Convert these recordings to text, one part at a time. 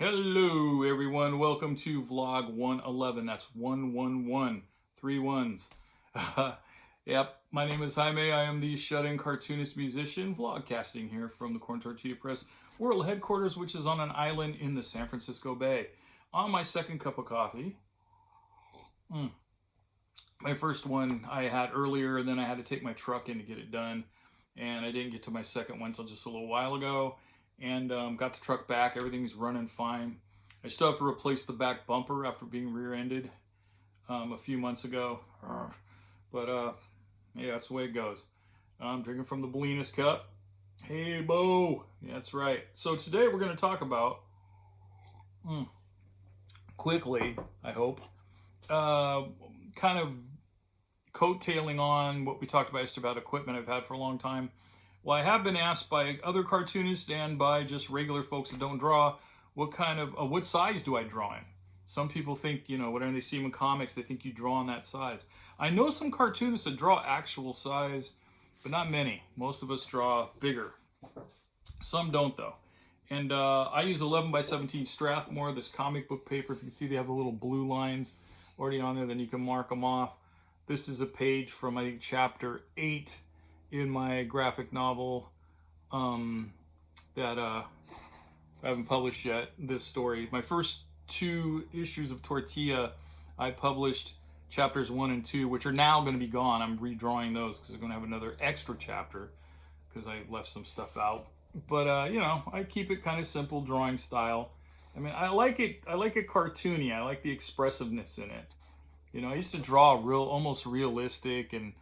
Hello, everyone. Welcome to vlog 111. That's 111, three ones. Yep, my name is Jaime. I am the shut-in cartoonist musician, vlogcasting here from the Tortilla Press World Headquarters, which is on an island in the San Francisco Bay. On my second cup of coffee. My first one I had earlier, and then I had to take my truck in to get it done. And I didn't get to my second one until just a little while ago. And got the truck back. Everything's running fine. I still have to replace the back bumper after being rear-ended a few months ago. But yeah, that's the way it goes. I'm drinking from the Bolinas cup. Hey, Bo. Yeah, that's right. So today we're going to talk about, quickly, I hope, kind of coattailing on what we talked about, just about equipment I've had for a long time. Well, I have been asked by other cartoonists and by just regular folks that don't draw, what size do I draw in? Some people think, whenever they see them in comics, they think you draw in that size. I know some cartoonists that draw actual size, but not many. Most of us draw bigger. Some don't, though. And I use 11 by 17 Strathmore, this comic book paper. If you can see, they have the little blue lines already on there, then you can mark them off. This is a page from, I think, chapter 8 in my graphic novel that I haven't published yet, this story. My first 2 issues of Tortilla, I published chapters 1 and 2, which are now going to be gone. I'm redrawing those because I'm going to have another extra chapter because I left some stuff out. But, I keep it kind of simple drawing style. I mean, I like it cartoony. I like the expressiveness in it. I used to draw almost realistic and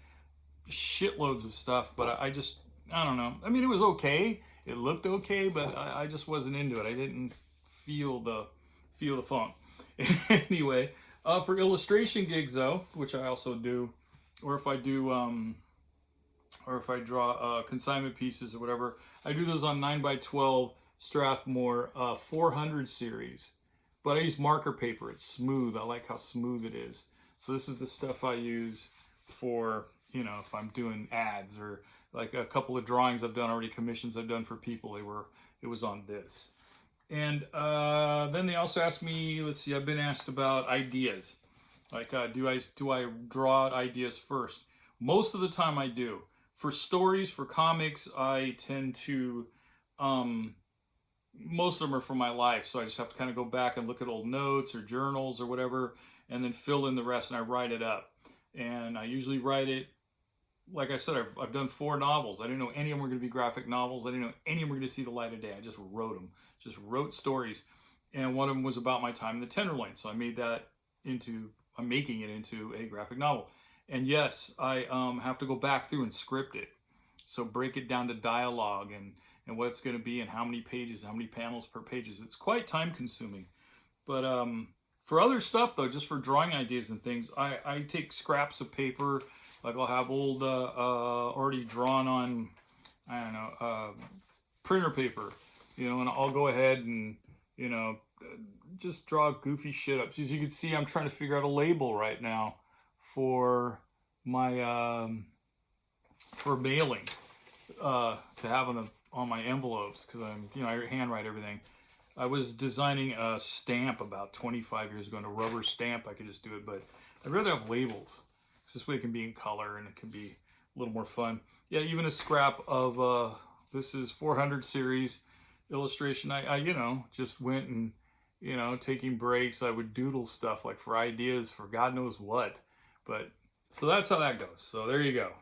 shitloads of stuff, but I don't know. I mean, it was okay. It looked okay, but I just wasn't into it. I didn't feel the funk. Anyway, for illustration gigs though, which I also do, or if I draw consignment pieces or whatever, I do those on 9x12 Strathmore 400 series. But I use marker paper. It's smooth. I like how smooth it is. So this is the stuff I use for, if I'm doing ads or like a couple of drawings I've done already, commissions I've done for people, it was on this. And then they also asked me, let's see, I've been asked about ideas. Like, do I draw out ideas first? Most of the time I do. For stories, for comics, I tend to, most of them are from my life, so I just have to kind of go back and look at old notes or journals or whatever, and then fill in the rest, and I write it up. And I usually write it, like I said, I've done 4 novels. I didn't know any of them were going to be graphic novels. I didn't know any of them were going to see the light of day. I just wrote them, just wrote stories. And one of them was about my time in the Tenderloin, so I'm making it into a graphic novel. And yes, I have to go back through and script it. So break it down to dialogue and what it's going to be and how many pages, how many panels per pages. It's quite time consuming. But for other stuff though, just for drawing ideas and things, I take scraps of paper. Like I'll have old already drawn on, I don't know, printer paper, and I'll go ahead and, just draw goofy shit up. So as you can see, I'm trying to figure out a label right now for my, for mailing, to have on my envelopes, because I handwrite everything. I was designing a stamp about 25 years ago, and a rubber stamp, I could just do it, but I'd rather have labels. This way it can be in color and it can be a little more fun. Yeah, even a scrap of, this is 400 series illustration. I just went and, taking breaks, I would doodle stuff like for ideas for God knows what. But, so that's how that goes. So there you go.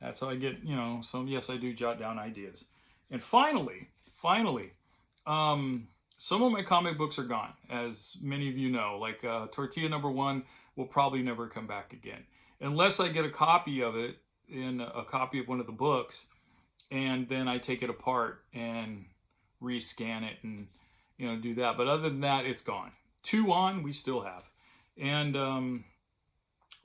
That's how I get, yes, I do jot down ideas. And finally, some of my comic books are gone, as many of you know. Like Tortilla #1 will probably never come back again. Unless I get a copy of it, in a copy of one of the books, and then I take it apart and rescan it and, do that. But other than that, it's gone. 2 on, we still have. And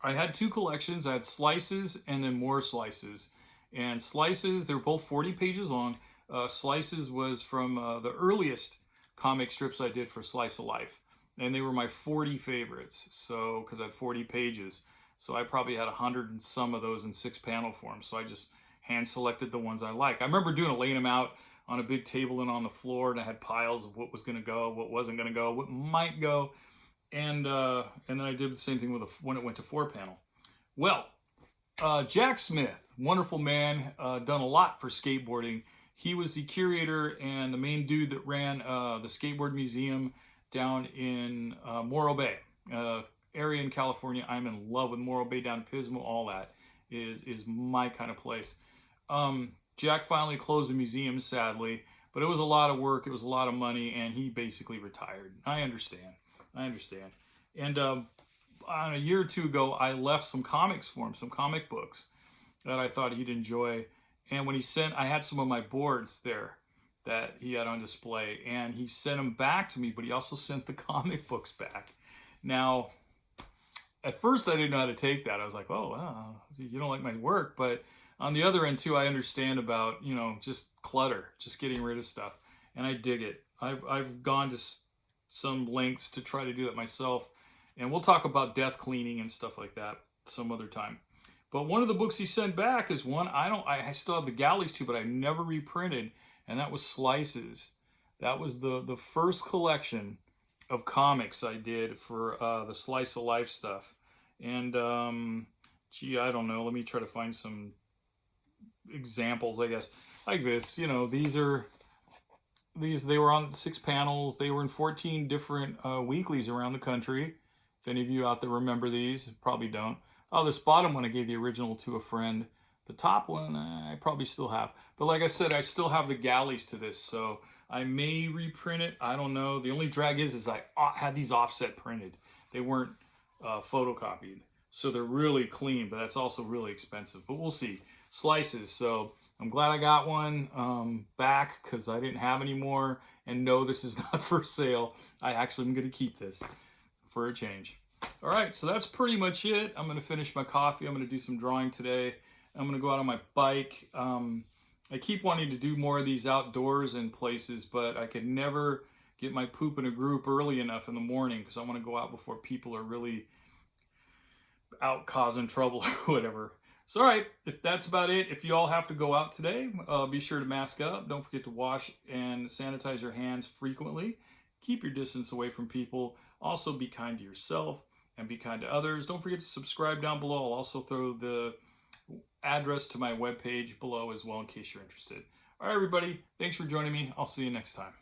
I had 2 collections. I had slices and then more slices. And slices, they were both 40 pages long. Slices was from the earliest comic strips I did for Slice of Life. And they were my 40 favorites. So, because I had 40 pages. So I probably had 100 and some of those in 6-panel form. So I just hand selected the ones I like. I remember laying them out on a big table and on the floor, and I had piles of what was going to go, what wasn't going to go, what might go, and then I did the same thing with when it went to 4-panel. Well, Jack Smith, wonderful man, done a lot for skateboarding. He was the curator and the main dude that ran the skateboard museum down in Morro Bay area in California. I'm in love with Morro Bay, down in Pismo. All that is my kind of place. Jack finally closed the museum, sadly, but it was a lot of work. It was a lot of money, and he basically retired. I understand. And on a year or two ago, I left some comics for him, some comic books that I thought he'd enjoy. And when he sent, I had some of my boards there that he had on display, and he sent them back to me, but he also sent the comic books back. Now, at first I didn't know how to take that. I was like, oh, wow, you don't like my work. But on the other end too, I understand about, just clutter, just getting rid of stuff. And I dig it. I've gone to some lengths to try to do that myself. And we'll talk about death cleaning and stuff like that some other time. But one of the books he sent back is one I still have the galleys to, but I never reprinted, and that was Slices. That was the first collection of comics I did for the Slice of Life stuff. And gee, I don't know. Let me try to find some examples, I guess. Like this, they were on 6 panels. They were in 14 different weeklies around the country. If any of you out there remember these, probably don't. Oh, this bottom one I gave the original to a friend. The top one I probably still have. But like I said, I still have the galleys to this, so I may reprint it. I don't know. The only drag is I had these offset printed. They weren't photocopied. So they're really clean, but that's also really expensive. But we'll see. Slices. So I'm glad I got one back because I didn't have any more. And no, this is not for sale. I actually am going to keep this for a change. All right, so that's pretty much it. I'm going to finish my coffee. I'm going to do some drawing today. I'm going to go out on my bike. I keep wanting to do more of these outdoors in places, but I could never get my poop in a group early enough in the morning because I want to go out before people are really out causing trouble or whatever. So, all right, if that's about it, if you all have to go out today, be sure to mask up. Don't forget to wash and sanitize your hands frequently. Keep your distance away from people. Also, be kind to yourself and be kind to others. Don't forget to subscribe down below. I'll also throw the address to my webpage below as well in case you're interested. All right, everybody, thanks for joining me. I'll see you next time.